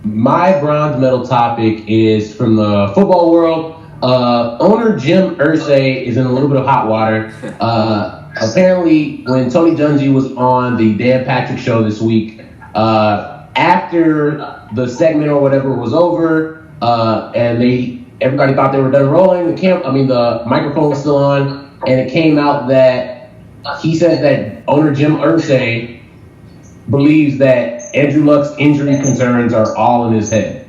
My bronze medal topic is from the football world. Owner Jim Irsay is in a little bit of hot water. Apparently, when Tony Dungy was on the Dan Patrick show this week, after the segment or whatever was over, and everybody thought they were done rolling, the microphone was still on, and it came out that he said that owner Jim Irsay believes that Andrew Luck's injury concerns are all in his head.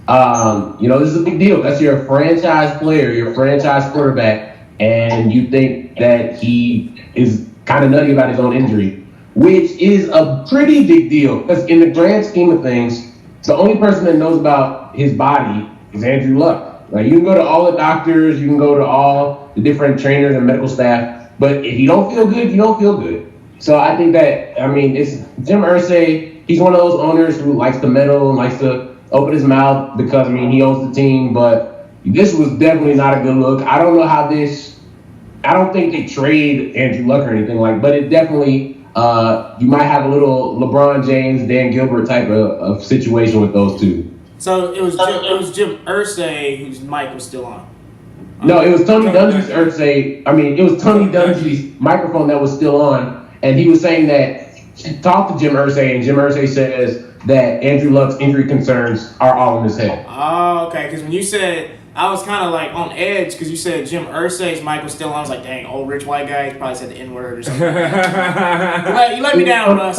This is a big deal. That's your franchise player, your franchise quarterback, and you think that he is kind of nutty about his own injury, which is a pretty big deal because in the grand scheme of things, the only person that knows about his body is Andrew Luck. Like, you can go to all the doctors, you can go to all the different trainers and medical staff, but if you don't feel good, you don't feel good. So I think that, it's Jim Irsay. He's one of those owners who likes to meddle and likes to open his mouth because, he owns the team. But this was definitely not a good look. I don't know how I don't think they trade Andrew Luck or anything but it definitely, you might have a little LeBron James, Dan Gilbert type of situation with those two. So it was Jim Irsay whose mic was still on. No, it was Tony Dungy's Irsay. It was Tony Dungy's microphone that was still on. And he was saying that he talked to Jim Irsay, and Jim Irsay says that Andrew Luck's injury concerns are all in his head. Oh, okay. Because when you said, I was kind of like on edge because you said Jim Irsay's mic was still on. I was like, dang, old rich white guy. He probably said the N-word or something. you let me down, Russ.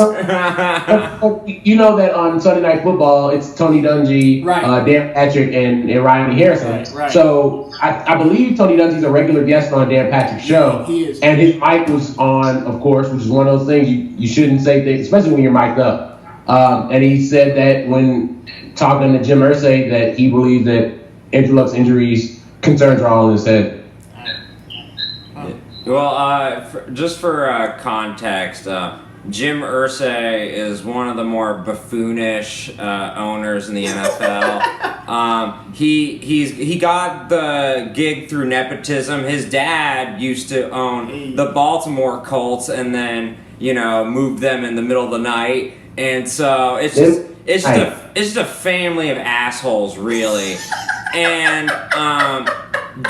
You know that on Sunday Night Football, it's Tony Dungy, right. Dan Patrick, and Ryan Harrison. Right. So I believe Tony Dungy's a regular guest on Dan Patrick's show. He is. And his mic was on, of course, which is one of those things you shouldn't say things, especially when you're mic'd up. And he said that when talking to Jim Irsay that he believes that Andrew Luck's injuries concerns are all in his head. Well, just for context, Jim Irsay is one of the more buffoonish owners in the NFL. He got the gig through nepotism. His dad used to own the Baltimore Colts and then moved them in the middle of the night, and so it's just a family of assholes, really. And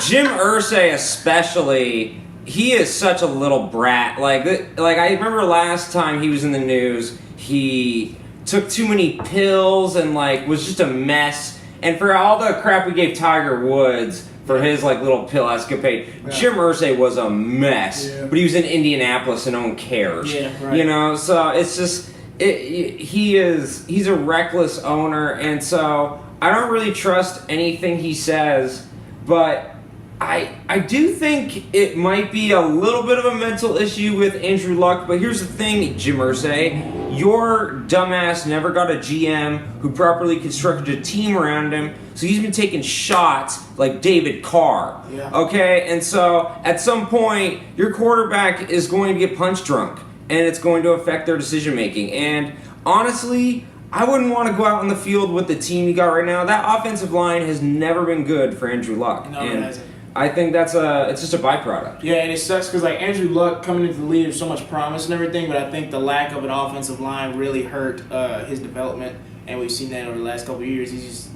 Jim Irsay especially, he is such a little brat. Like I remember last time he was in the news, he took too many pills and was just a mess. And for all the crap we gave Tiger Woods for his little pill escapade, Jim Irsay was a mess. Yeah. But he was in Indianapolis and no one cares. Yeah, right. So it's just he's a reckless owner, and so I don't really trust anything he says, but I do think it might be a little bit of a mental issue with Andrew Luck. But here's the thing, Jim Irsay, your dumbass never got a GM who properly constructed a team around him, so he's been taking shots like David Carr. Yeah. Okay, and so at some point your quarterback is going to get punch drunk, and it's going to affect their decision making. And honestly, I wouldn't want to go out on the field with the team you got right now. That offensive line has never been good for Andrew Luck. No, it hasn't. I think it's just a byproduct. Yeah, and it sucks because Andrew Luck coming into the league, there's so much promise and everything, but I think the lack of an offensive line really hurt his development, and we've seen that over the last couple of years. He's just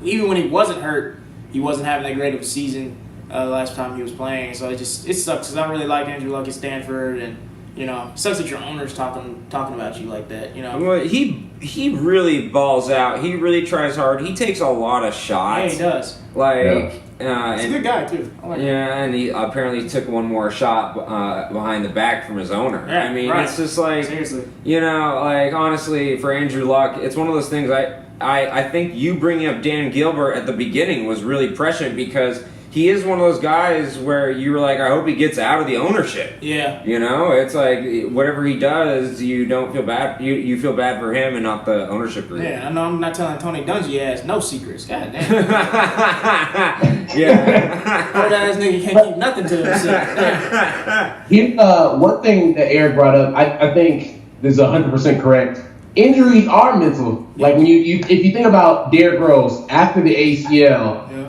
even when he wasn't hurt, he wasn't having that great of a season the last time he was playing. So it sucks because I don't really like Andrew Luck at Stanford, and it sucks that your owner's talking about you like that. Well, he really balls out. He really tries hard. He takes a lot of shots. Yeah, he does. He's a good guy too. I like him. And he apparently took one more shot behind the back from his owner. Yeah, right. It's just seriously. Honestly, for Andrew Luck, it's one of those things. I think you bringing up Dan Gilbert at the beginning was really prescient because he is one of those guys where you were like, I hope he gets out of the ownership. Yeah. It's like whatever he does, you don't feel bad. You feel bad for him and not the ownership group. Yeah, I know I'm not telling Tony Dungy he has no secrets. God damn. Yeah. Poor ass nigga can't keep nothing to himself. One thing that Eric brought up, I think this is 100% correct. Injuries are mental. Like when if you think about Derrick Rose after the ACL. Yeah.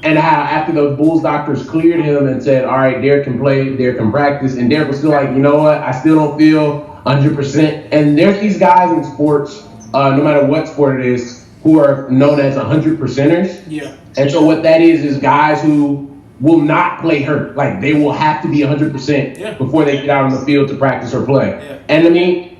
And how after the Bulls doctors cleared him and said, all right, Derrick can play, Derrick can practice, and Derrick was still like, you know what, I still don't feel 100%. And there's these guys in sports, no matter what sport it is, who are known as 100%ers. Yeah. And so what that is guys who will not play hurt. Like, they will have to be 100% before they get out on the field to practice or play. Yeah. And I mean,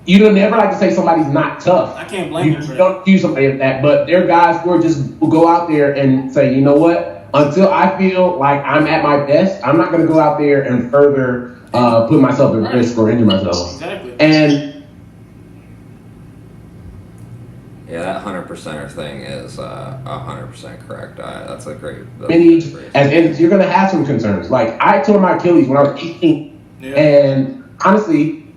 you don't never like to say somebody's not tough. I can't blame you for that. You don't accuse somebody of that, but there are guys who are just who go out there and say, you know what? Until I feel like I'm at my best, I'm not going to go out there and further put myself at risk or injure myself. Exactly. And yeah, that 100%er thing is 100% correct. That's a great. As you're going to have some concerns. Like, I tore my Achilles when I was 18, and honestly,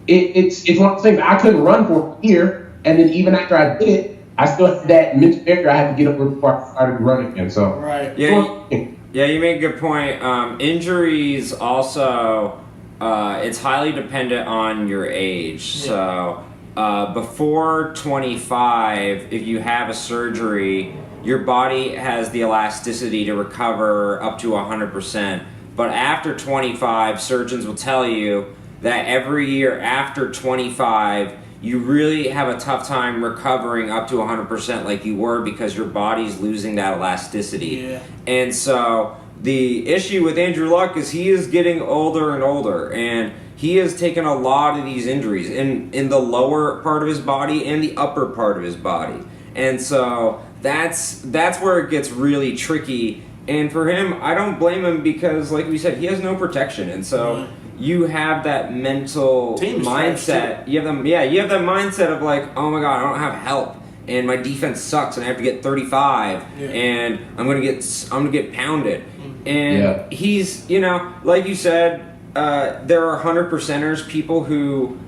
it's one of those things. I couldn't run for a year, and then even after I did it, I still had that mental barrier I had to get over before I started running again. So right, yeah, you make a good point. Injuries also, it's highly dependent on your age. So before 25, if you have a surgery, your body has the elasticity to recover up to 100%. But after 25, surgeons will tell you that every year after 25, you really have a tough time recovering up to 100% like you were because your body's losing that elasticity. Yeah. And so the issue with Andrew Luck is he is getting older and older, and he has taken a lot of these injuries in the lower part of his body and the upper part of his body. And so that's where it gets really tricky. And for him, I don't blame him because, like we said, he has no protection. And so you have that mental mindset. You have that mindset of like, oh my God, I don't have help, and my defense sucks, and I have to get 35, and I'm gonna get pounded. And he's, like you said, there are 100%ers, people who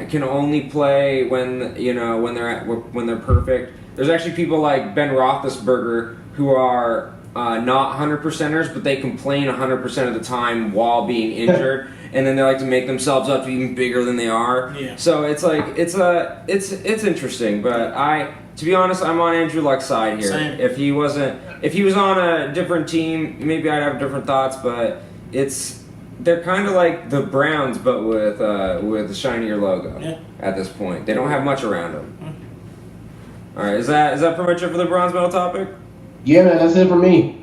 can only play when they're perfect. There's actually people like Ben Roethlisberger who are not 100%ers, but they complain 100% of the time while being injured. And then they like to make themselves up to be even bigger than they are. Yeah. So it's like it's interesting, but to be honest, I'm on Andrew Luck's side here. Same. If he was on a different team, maybe I'd have different thoughts. But they're kind of like the Browns, but with a shinier logo. Yeah. At this point, they don't have much around them. All right, is that pretty much it for the bronze medal topic? Yeah, man, that's it for me.